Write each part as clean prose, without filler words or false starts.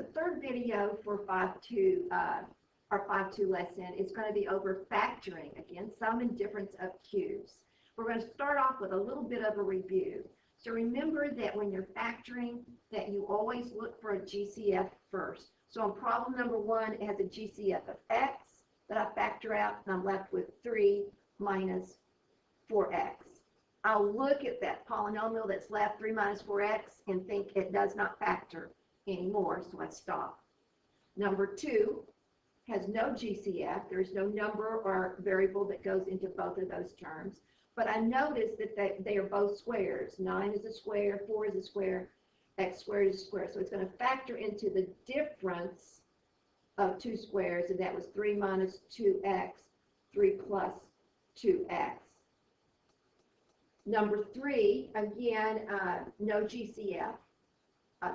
the third video for 5-2, our 5-2 lesson is going to be over factoring. Again, sum and difference of cubes. We're going to start off with a little bit of a review. So remember that when you're factoring, that you always look for a GCF first. So on problem number 1, it has a GCF of x that I factor out, and I'm left with 3 minus 4x. I'll look at that polynomial that's left, 3 minus 4x, and think it does not factor anymore, so I stop. Number 2 has no GCF. There is no number or variable that goes into both of those terms. But I notice that they are both squares. 9 is a square, 4 is a square, x squared is a square. So it's going to factor into the difference of 2 squares, and that was 3 minus 2x, 3 plus 2x. Number 3, again, no GCF.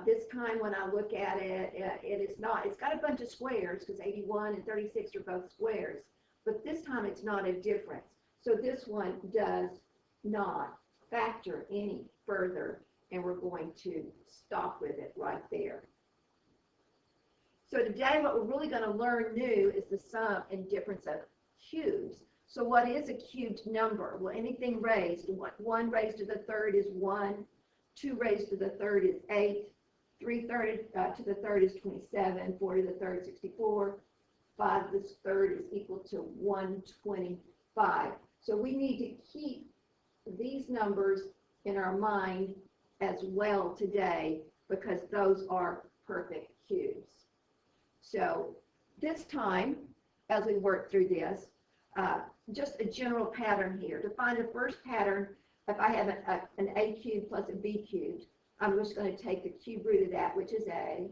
This time when I look at it, it is not. It's got a bunch of squares because 81 and 36 are both squares. But this time it's not a difference. So this one does not factor any further, and we're going to stop with it right there. So today what we're really going to learn new is the sum and difference of cubes. So what is a cubed number? Well, anything raised. 1 raised to the third is 1. 2 raised to the third is 8. 3 to the third is 27. 4 to the third is 64. 5 to the third is equal to 125. So we need to keep these numbers in our mind as well today, because those are perfect cubes. So this time, as we work through this, just a general pattern here. To find the first pattern, if I have an a cubed plus a b cubed, I'm just going to take the cube root of that, which is a,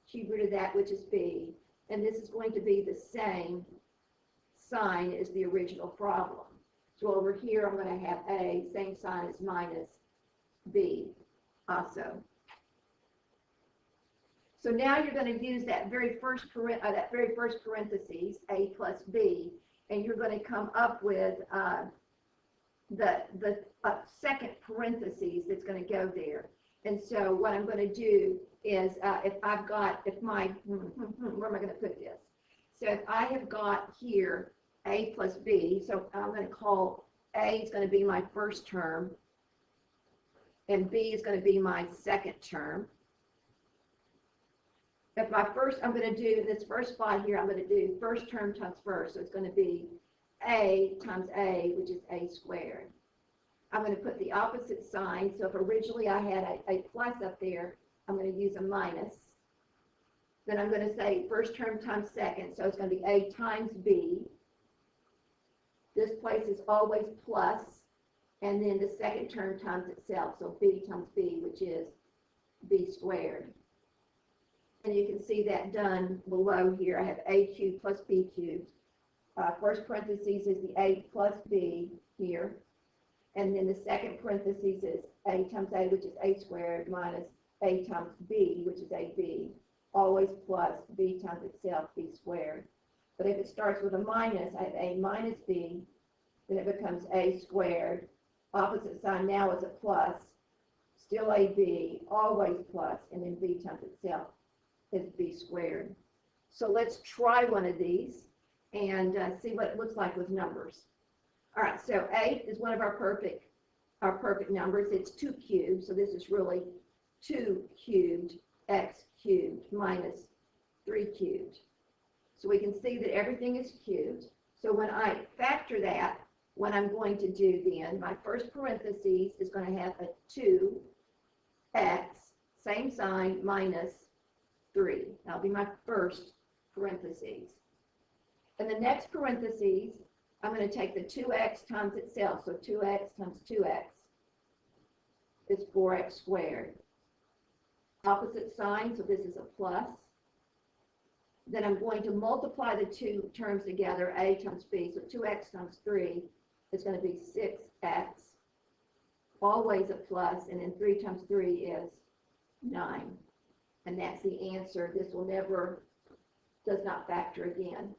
cube root of that, which is b, and this is going to be the same sign as the original problem. So over here, I'm going to have a, same sign as minus b also. So now you're going to use that very first parentheses, a plus b, and you're going to come up with the second parentheses that's going to go there. And so what I'm going to do is, where am I going to put this? So if I have got here a plus b, so I'm going to call a is going to be my first term, and b is going to be my second term. If I'm going to do this first spot here, I'm going to do first term times first, so it's going to be a times a, which is a squared. I'm going to put the opposite sign, so if originally I had a plus up there, I'm going to use a minus. Then I'm going to say first term times second, so it's going to be a times b. This place is always plus, and then the second term times itself, so b times b, which is b squared. And you can see that done below here. I have a cubed plus b cubed. First parentheses is the a plus b here. And then the second parentheses is a times a, which is a squared, minus a times b, which is ab. Always plus b times itself, b squared. But if it starts with a minus, I have a minus b, then it becomes a squared. Opposite sign now is a plus, still ab, always plus, and then b times itself is b squared. So let's try one of these and see what it looks like with numbers. All right, so 8 is one of our perfect numbers. It's 2 cubed, so this is really 2 cubed x cubed minus 3 cubed. So we can see that everything is cubed. So when I factor that, what I'm going to do then, my first parentheses is going to have a 2x, same sign, minus 3. That'll be my first parentheses. And the next parentheses, I'm going to take the 2x times itself. So 2x times 2x is 4x squared. Opposite sign, so this is a plus. Then I'm going to multiply the two terms together, a times b. So 2x times 3 is going to be 6x. Always a plus, and then 3 times 3 is 9. And that's the answer. This will never, does not factor again.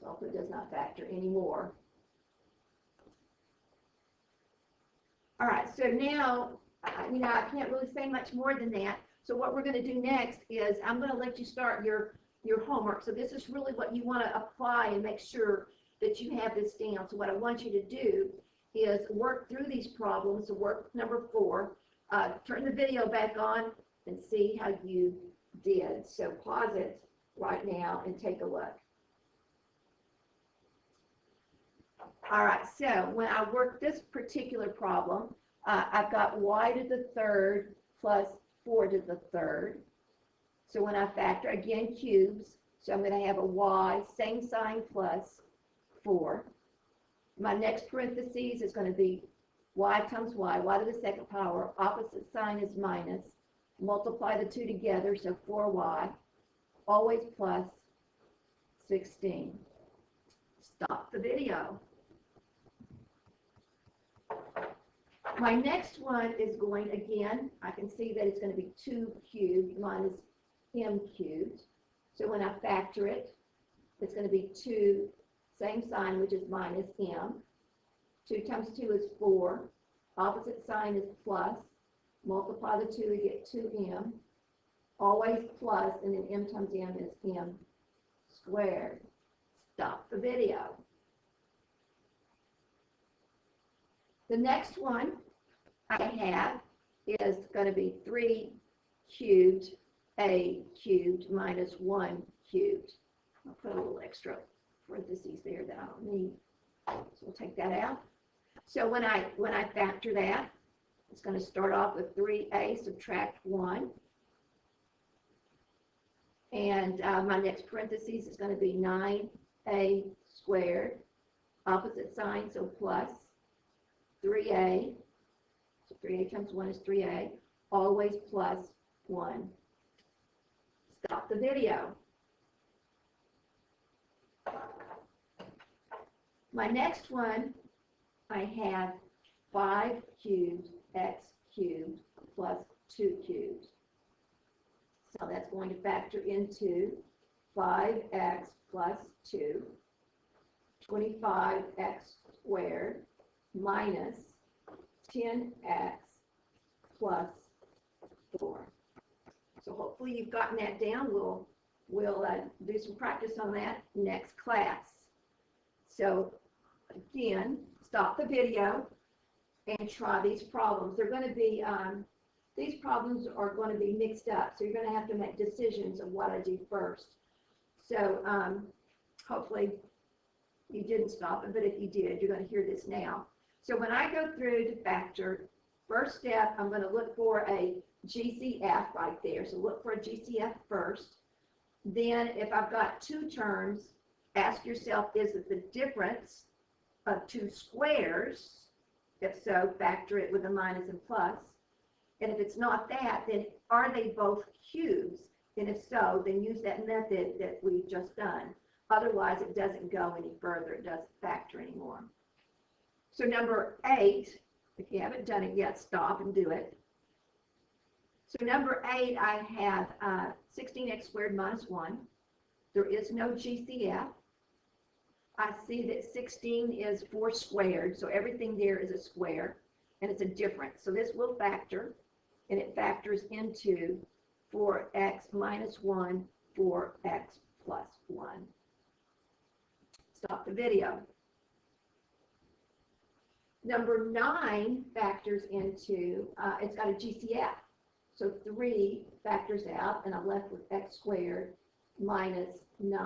Also does not factor anymore. All right, so now I can't really say much more than that. So what we're going to do next is I'm going to let you start your homework. So this is really what you want to apply and make sure that you have this down. So what I want you to do is work through these problems. So work number 4. Turn the video back on and see how you did. So pause it right now and take a look. All right, so when I work this particular problem, I've got y to the third plus 4 to the third. So when I factor, again, cubes, so I'm going to have a y, same sign, plus 4. My next parentheses is going to be y times y to the second power, opposite sign is minus, multiply the two together, so 4y, always plus 16. Stop the video. My next one is going, again, I can see that it's going to be 2 cubed minus m cubed. So when I factor it, it's going to be 2, same sign, which is minus m. 2 times 2 is 4. Opposite sign is plus. Multiply the 2 to get 2m. Always plus, and then m times m is m squared. Stop the video. The next one I have is going to be 3 cubed a cubed minus 1 cubed. I'll put a little extra parentheses there that I don't need. So we'll take that out. So when I factor that, it's going to start off with 3a subtract 1. And my next parentheses is going to be 9a squared. Opposite sign, so plus 3a. So 3a times 1 is 3a. Always plus 1. Stop the video. My next one, I have 5 cubed x cubed plus 2 cubed. So that's going to factor into 5x plus 2, 25x squared minus 10x plus 4. So hopefully you've gotten that down. We'll do some practice on that next class. So again, stop the video and try these problems. They're going to be, these problems are going to be mixed up, so you're going to have to make decisions of what I do first. So hopefully you didn't stop it, but if you did, you're going to hear this now. So when I go through to factor, first step, I'm going to look for a GCF right there. So look for a GCF first. Then if I've got 2 terms, ask yourself, is it the difference of 2 squares? If so, factor it with a minus and plus. And if it's not that, then are they both cubes? And if so, then use that method that we've just done. Otherwise, it doesn't go any further. It doesn't factor anymore. So number 8, if you haven't done it yet, stop and do it. So number 8, I have 16x squared minus 1. There is no GCF. I see that 16 is 4 squared, so everything there is a square, and it's a difference. So this will factor, and it factors into 4x minus 1, 4x plus 1. Stop the video. Number 9 factors into, it's got a GCF. So 3 factors out, and I'm left with x squared minus 9.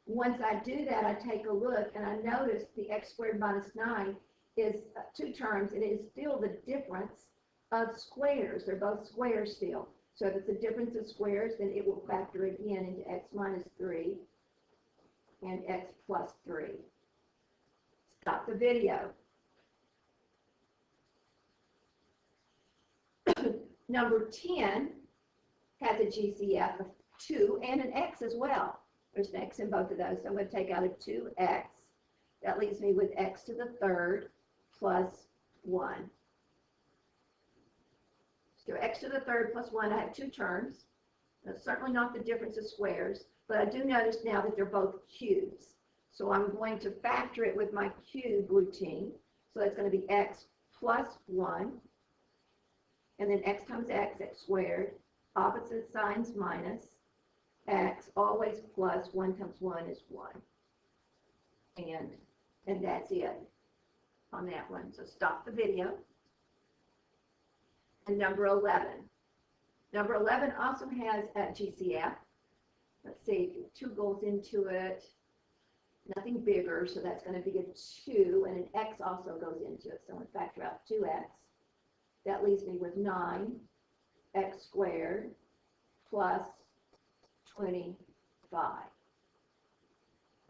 Once I do that, I take a look, and I notice the x squared minus 9 is 2 terms, and it is still the difference of squares. They're both squares still. So if it's a difference of squares, then it will factor again into x minus 3 and x plus 3. Stop the video. Number 10 has a GCF of 2 and an x as well. There's an x in both of those, so I'm going to take out a 2x. That leaves me with x to the third plus 1. So x to the third plus 1, I have 2 terms. That's certainly not the difference of squares, but I do notice now that they're both cubes. So I'm going to factor it with my cube routine. So that's going to be x plus 1 and then x times x, x squared, opposite signs minus, x, always plus, 1 times 1 is 1. And that's it on that one. So stop the video. And number 11. Number 11 also has a GCF. Let's see, 2 goes into it, nothing bigger, so that's going to be a 2, and an x also goes into it. So I'm going to factor out 2x. That leaves me with 9x squared plus 25. All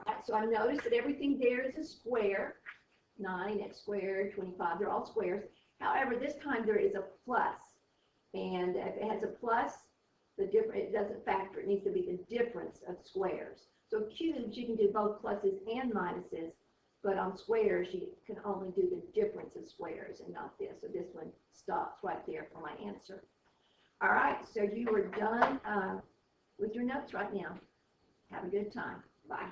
right, so I noticed that everything there is a square. 9x squared, 25, they're all squares. However, this time there is a plus. And if it has a plus, it doesn't factor. It needs to be the difference of squares. So cubes, you can do both pluses and minuses, but on squares, you can only do the difference of squares and not this. So this one stops right there for my answer. All right, so you are done with your notes right now. Have a good time. Bye.